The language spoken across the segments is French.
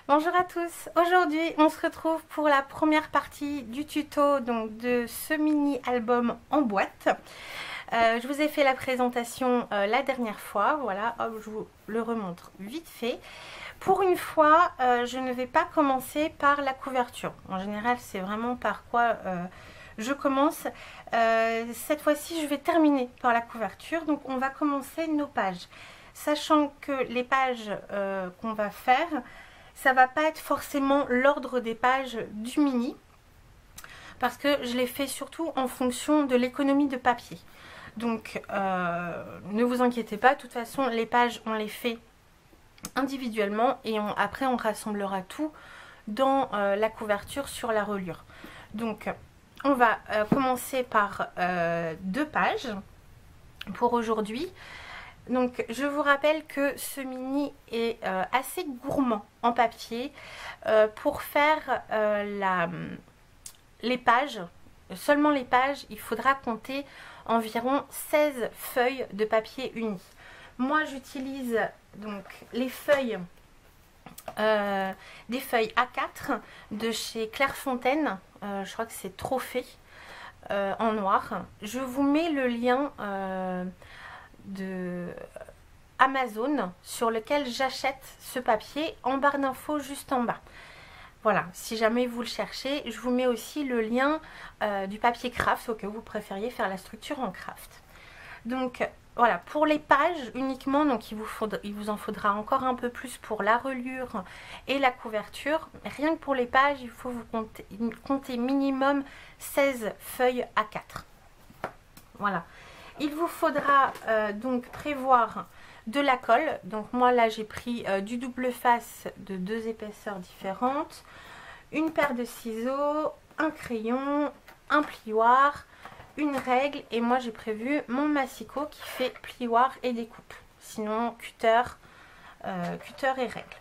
Bonjour à tous, aujourd'hui on se retrouve pour la première partie du tuto donc, de ce mini album en boîte. Je vous ai fait la présentation la dernière fois, voilà, hop, je vous le remontre vite fait. Pour une fois, je ne vais pas commencer par la couverture. En général, c'est vraiment par quoi je commence. Cette fois-ci, je vais terminer par la couverture. Donc, on va commencer nos pages. Sachant que les pages qu'on va faire, ça va pas être forcément l'ordre des pages du mini. Parce que je l'ai fait surtout en fonction de l'économie de papier. Donc, ne vous inquiétez pas. De toute façon, les pages, on les fait individuellement et après on rassemblera tout dans la couverture sur la reliure. Donc on va commencer par 2 pages pour aujourd'hui. Donc je vous rappelle que ce mini est assez gourmand en papier. Pour faire les pages, seulement les pages, il faudra compter environ 16 feuilles de papier uni. Moi j'utilise donc les feuilles, des feuilles A4 de chez Clairefontaine, je crois que c'est Trophée en noir. Je vous mets le lien de Amazon sur lequel j'achète ce papier en barre d'infos juste en bas. Voilà, si jamais vous le cherchez, je vous mets aussi le lien du papier craft au cas où vous préfériez faire la structure en craft. Donc voilà, pour les pages uniquement, donc il vous en faudra encore un peu plus pour la reliure et la couverture. Rien que pour les pages, il faut vous compter minimum 16 feuilles A4. Voilà. Il vous faudra donc prévoir de la colle. Donc moi là j'ai pris du double face de 2 épaisseurs différentes, une paire de ciseaux, un crayon, un plioir, une règle et moi j'ai prévu mon massicot qui fait plioir et découpe, sinon cutter et règle.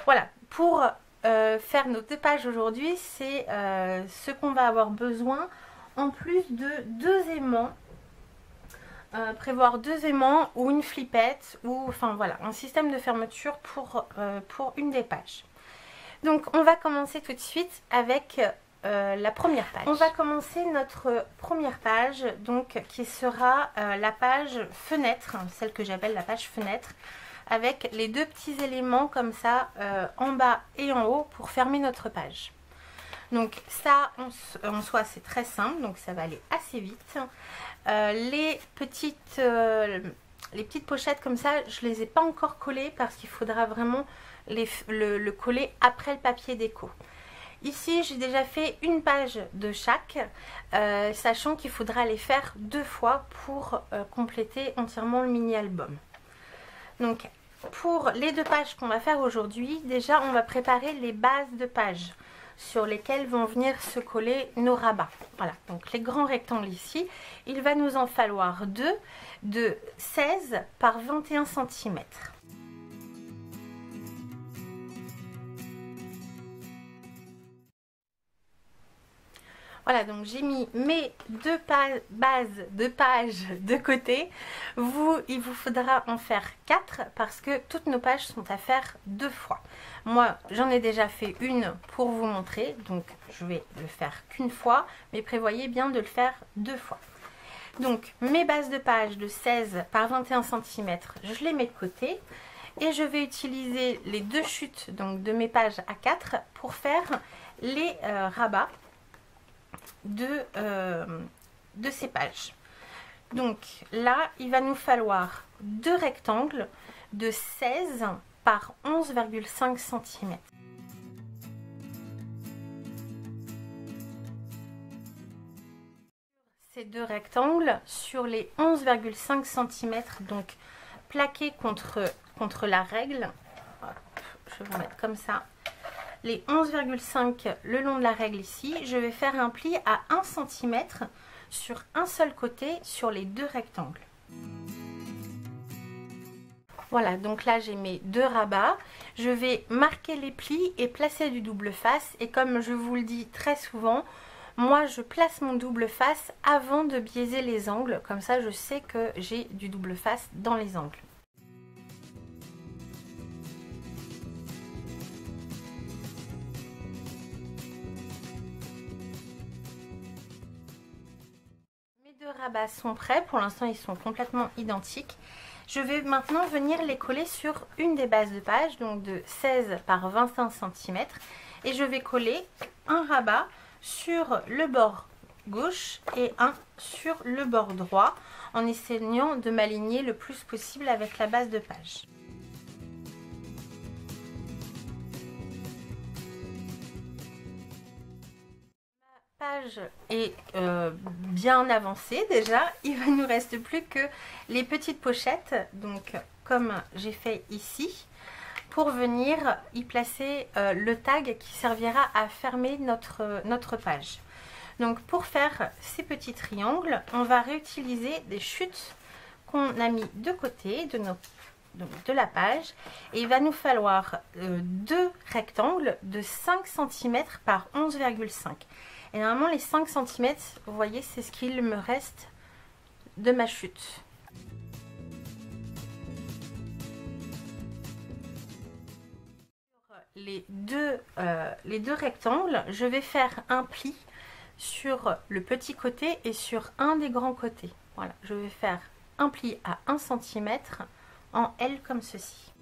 Voilà, pour faire nos 2 pages aujourd'hui, c'est ce qu'on va avoir besoin en plus de 2 aimants. Prévoir 2 aimants ou une flippette ou enfin voilà, un système de fermeture pour une des pages. Donc on va commencer tout de suite avec la première page. On va commencer notre première page, donc qui sera la page fenêtre, celle que j'appelle la page fenêtre, avec les 2 petits éléments comme ça en bas et en haut pour fermer notre page. Donc ça en soi c'est très simple, donc ça va aller assez vite. Les petites pochettes comme ça, je les ai pas encore collées parce qu'il faudra vraiment le coller après le papier déco. Ici j'ai déjà fait une page de chaque, sachant qu'il faudra les faire 2 fois pour compléter entièrement le mini album. Donc pour les 2 pages qu'on va faire aujourd'hui, déjà on va préparer les bases de pages sur lesquels vont venir se coller nos rabats. Voilà, donc les grands rectangles ici, il va nous en falloir 2 de 16 par 21 cm. Voilà, donc j'ai mis mes 2 bases de pages de côté. Il vous faudra en faire 4 parce que toutes nos pages sont à faire 2 fois. Moi, j'en ai déjà fait une pour vous montrer, donc je vais le faire qu'une fois, mais prévoyez bien de le faire 2 fois. Donc, mes bases de pages de 16 par 21 cm, je les mets de côté et je vais utiliser les 2 chutes donc, de mes pages A4 pour faire les rabats de ces pages. Donc là il va nous falloir 2 rectangles de 16 par 11,5 cm. Ces 2 rectangles sur les 11,5 cm donc plaqués contre la règle. Hop, je vais vous mettre comme ça. Les 11,5 le long de la règle ici, je vais faire un pli à 1 cm sur un seul côté sur les 2 rectangles. Voilà, donc là j'ai mes 2 rabats. Je vais marquer les plis et placer du double face. Et comme je vous le dis très souvent, moi je place mon double face avant de biaiser les angles. Comme ça je sais que j'ai du double face dans les angles. rabats sont prêts, pour l'instant ils sont complètement identiques. Je vais maintenant venir les coller sur une des bases de page, donc de 16 par 25 cm. Et je vais coller un rabat sur le bord gauche et un sur le bord droit, en essayant de m'aligner le plus possible avec la base de page. Page est bien avancée déjà. Il ne nous reste plus que les petites pochettes, donc comme j'ai fait ici, pour venir y placer le tag qui servira à fermer notre page. Donc pour faire ces petits triangles, on va réutiliser des chutes qu'on a mis de côté de la page, et il va nous falloir deux rectangles de 5 cm par 11,5. Et normalement les 5 cm, vous voyez, c'est ce qu'il me reste de ma chute. Les deux rectangles, je vais faire un pli sur le petit côté et sur un des grands côtés. Voilà, je vais faire un pli à 1 cm en L comme ceci.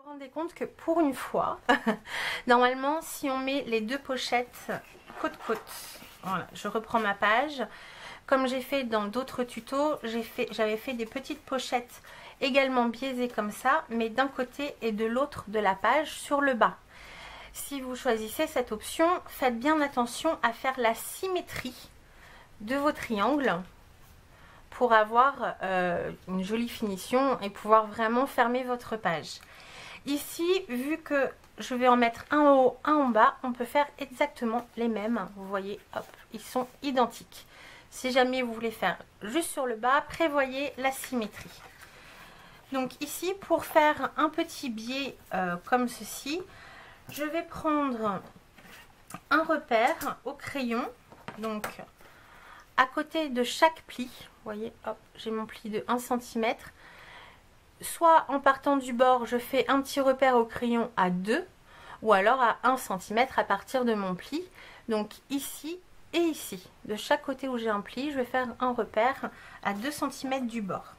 Rendez compte que pour une fois, normalement si on met les deux pochettes côte à côte, voilà, je reprends ma page, comme j'ai fait dans d'autres tutos, j'avais fait des petites pochettes également biaisées comme ça, mais d'un côté et de l'autre de la page sur le bas. Si vous choisissez cette option, faites bien attention à faire la symétrie de vos triangles pour avoir une jolie finition et pouvoir vraiment fermer votre page. Ici, vu que je vais en mettre un en haut, un en bas, on peut faire exactement les mêmes. Vous voyez, hop, ils sont identiques. Si jamais vous voulez faire juste sur le bas, prévoyez la symétrie. Donc ici, pour faire un petit biais comme ceci, je vais prendre un repère au crayon. Donc à côté de chaque pli, vous voyez, hop, j'ai mon pli de 1 cm. Soit en partant du bord, je fais un petit repère au crayon à 2, ou alors à 1 cm à partir de mon pli. Donc ici et ici, de chaque côté où j'ai un pli, je vais faire un repère à 2 cm du bord.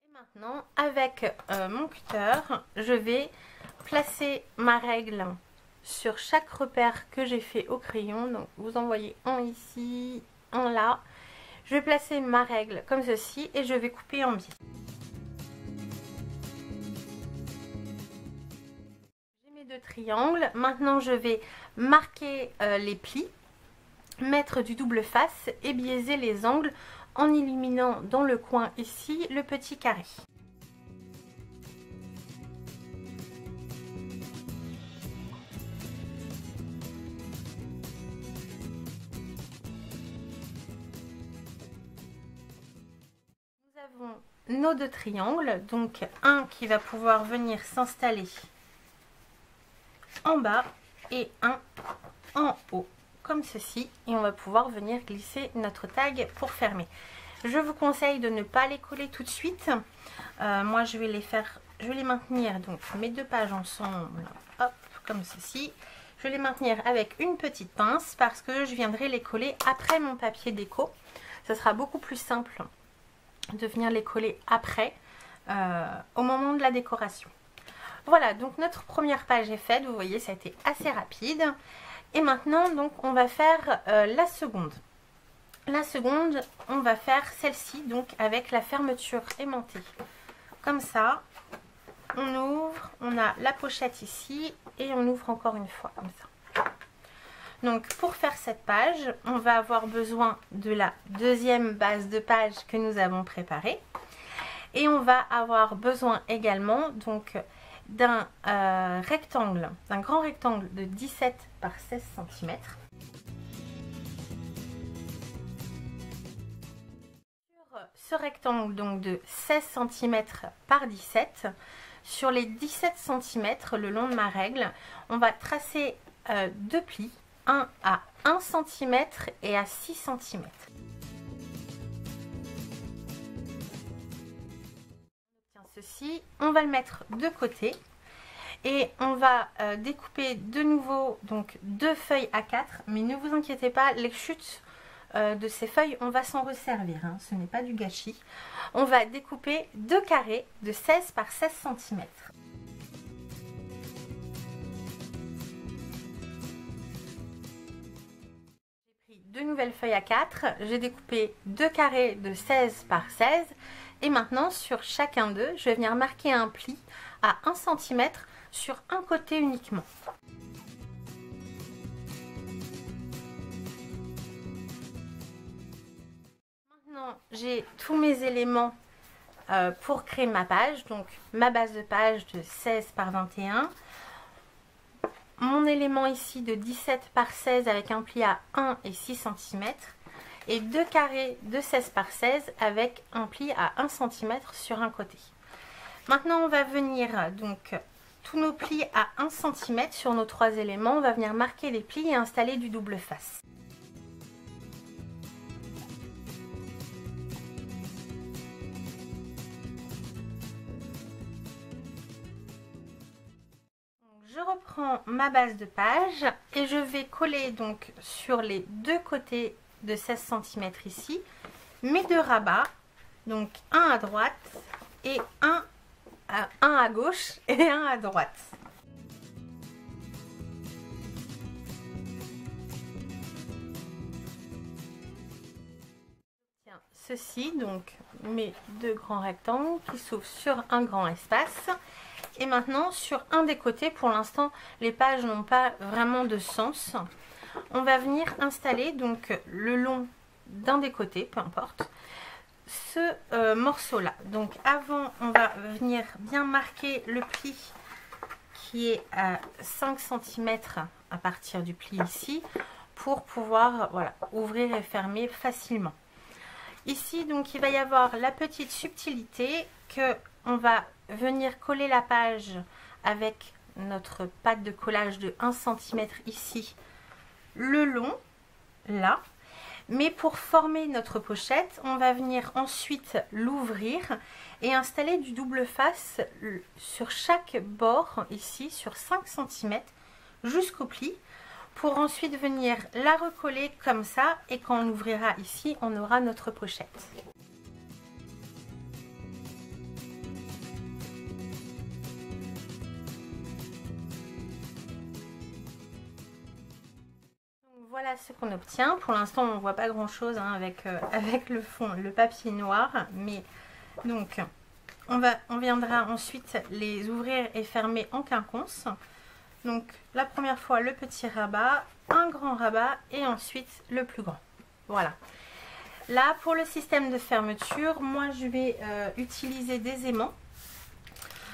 Et maintenant, avec mon cutter, je vais placer ma règle sur chaque repère que j'ai fait au crayon. Donc vous en voyez un ici, un là. Je vais placer ma règle comme ceci et je vais couper en biais. J'ai mes deux triangles. Maintenant je vais marquer les plis, mettre du double face et biaiser les angles en éliminant dans le coin ici le petit carré. Nos deux triangles, donc un qui va pouvoir venir s'installer en bas et un en haut comme ceci, et on va pouvoir venir glisser notre tag pour fermer. Je vous conseille de ne pas les coller tout de suite. Moi je vais les maintenir, donc mes deux pages ensemble, hop, comme ceci. Je vais les maintenir avec une petite pince parce que je viendrai les coller après mon papier déco. Ce sera beaucoup plus simple de venir les coller après, au moment de la décoration. Voilà, donc notre première page est faite. Vous voyez, ça a été assez rapide. Et maintenant, donc, on va faire la seconde. La seconde, on va faire celle-ci, donc avec la fermeture aimantée. Comme ça, on ouvre, on a la pochette ici, et on ouvre encore une fois, comme ça. Donc pour faire cette page, on va avoir besoin de la deuxième base de page que nous avons préparée. Et on va avoir besoin également donc d'un rectangle, d'un grand rectangle de 17 par 16 cm. Sur ce rectangle donc de 16 cm par 17, sur les 17 cm le long de ma règle, on va tracer deux plis. Un à 1 cm et à 6 cm. On obtient ceci, on va le mettre de côté et on va découper de nouveau donc 2 feuilles A4, mais ne vous inquiétez pas, les chutes de ces feuilles, on va s'en resservir, hein, ce n'est pas du gâchis. On va découper 2 carrés de 16 par 16 cm. Deux nouvelles feuilles A4, j'ai découpé 2 carrés de 16 par 16 et maintenant sur chacun d'eux, je vais venir marquer un pli à 1 cm sur un côté uniquement. Maintenant, j'ai tous mes éléments pour créer ma page, donc ma base de page de 16 par 21. Mon élément ici de 17 par 16 avec un pli à 1 et 6 cm et 2 carrés de 16 par 16 avec un pli à 1 cm sur un côté. Maintenant on va venir donc tous nos plis à 1 cm sur nos 3 éléments, on va venir marquer les plis et installer du double face. Je reprends ma base de page et je vais coller donc sur les 2 côtés de 16 cm ici mes 2 rabats, donc un à droite et un à gauche et un à droite. Tiens, ceci donc mes 2 grands rectangles qui s'ouvrent sur un grand espace. Et maintenant sur un des côtés, pour l'instant les pages n'ont pas vraiment de sens, on va venir installer donc le long d'un des côtés, peu importe, ce morceau là. Donc avant on va venir bien marquer le pli qui est à 5 cm à partir du pli ici pour pouvoir voilà, ouvrir et fermer facilement. Ici donc il va y avoir la petite subtilité que on va venir coller la page avec notre pâte de collage de 1 cm ici, le long, là. Mais pour former notre pochette, on va venir ensuite l'ouvrir et installer du double face sur chaque bord, ici, sur 5 cm jusqu'au pli, pour ensuite venir la recoller comme ça, et quand on ouvrira ici, on aura notre pochette. Voilà ce qu'on obtient. Pour l'instant on ne voit pas grand chose hein, avec le fond, le papier noir, mais donc on viendra ensuite les ouvrir et fermer en quinconce. Donc la première fois le petit rabat, un grand rabat et ensuite le plus grand. Voilà. Là pour le système de fermeture, moi je vais utiliser des aimants.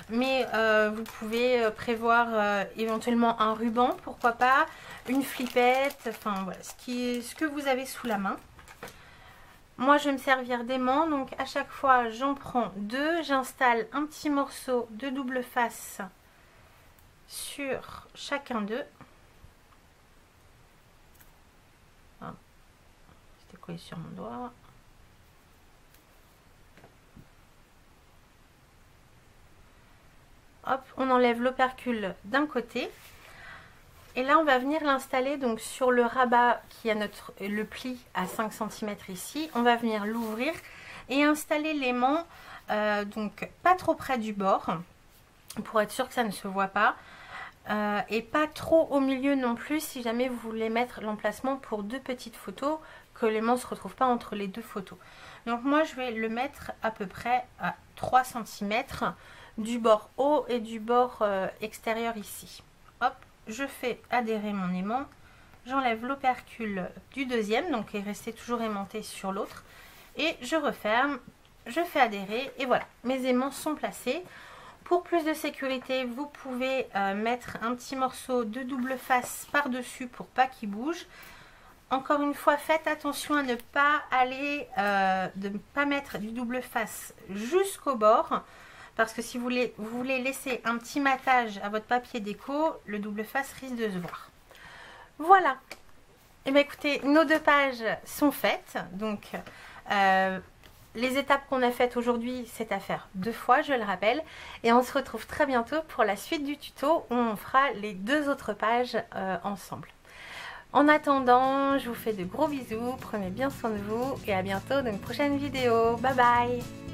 Mais vous pouvez prévoir éventuellement un ruban, pourquoi pas, une flippette, enfin voilà, ce que vous avez sous la main. Moi je vais me servir d'aimants, donc à chaque fois j'en prends 2, j'installe un petit morceau de double face sur chacun d'eux. C'était collé sur mon doigt. Hop, on enlève l'opercule d'un côté et là on va venir l'installer donc sur le rabat qui a le pli à 5 cm ici. On va venir l'ouvrir et installer l'aimant donc pas trop près du bord pour être sûr que ça ne se voit pas et pas trop au milieu non plus si jamais vous voulez mettre l'emplacement pour 2 petites photos, que l'aimant ne se retrouve pas entre les 2 photos. Donc moi je vais le mettre à peu près à 3 cm du bord haut et du bord extérieur ici. Hop, je fais adhérer mon aimant, j'enlève l'opercule du deuxième, donc il est resté toujours aimanté sur l'autre, et je referme, je fais adhérer, et voilà, mes aimants sont placés. Pour plus de sécurité, vous pouvez mettre un petit morceau de double face par-dessus pour pas qu'il bouge. Encore une fois, faites attention à ne pas de ne pas mettre du double face jusqu'au bord, parce que si vous voulez laisser un petit matage à votre papier déco, le double face risque de se voir. Voilà. Et bien écoutez, nos 2 pages sont faites. Donc les étapes qu'on a faites aujourd'hui, c'est à faire 2 fois, je le rappelle. Et on se retrouve très bientôt pour la suite du tuto où on fera les 2 autres pages ensemble. En attendant, je vous fais de gros bisous, prenez bien soin de vous et à bientôt dans une prochaine vidéo. Bye bye!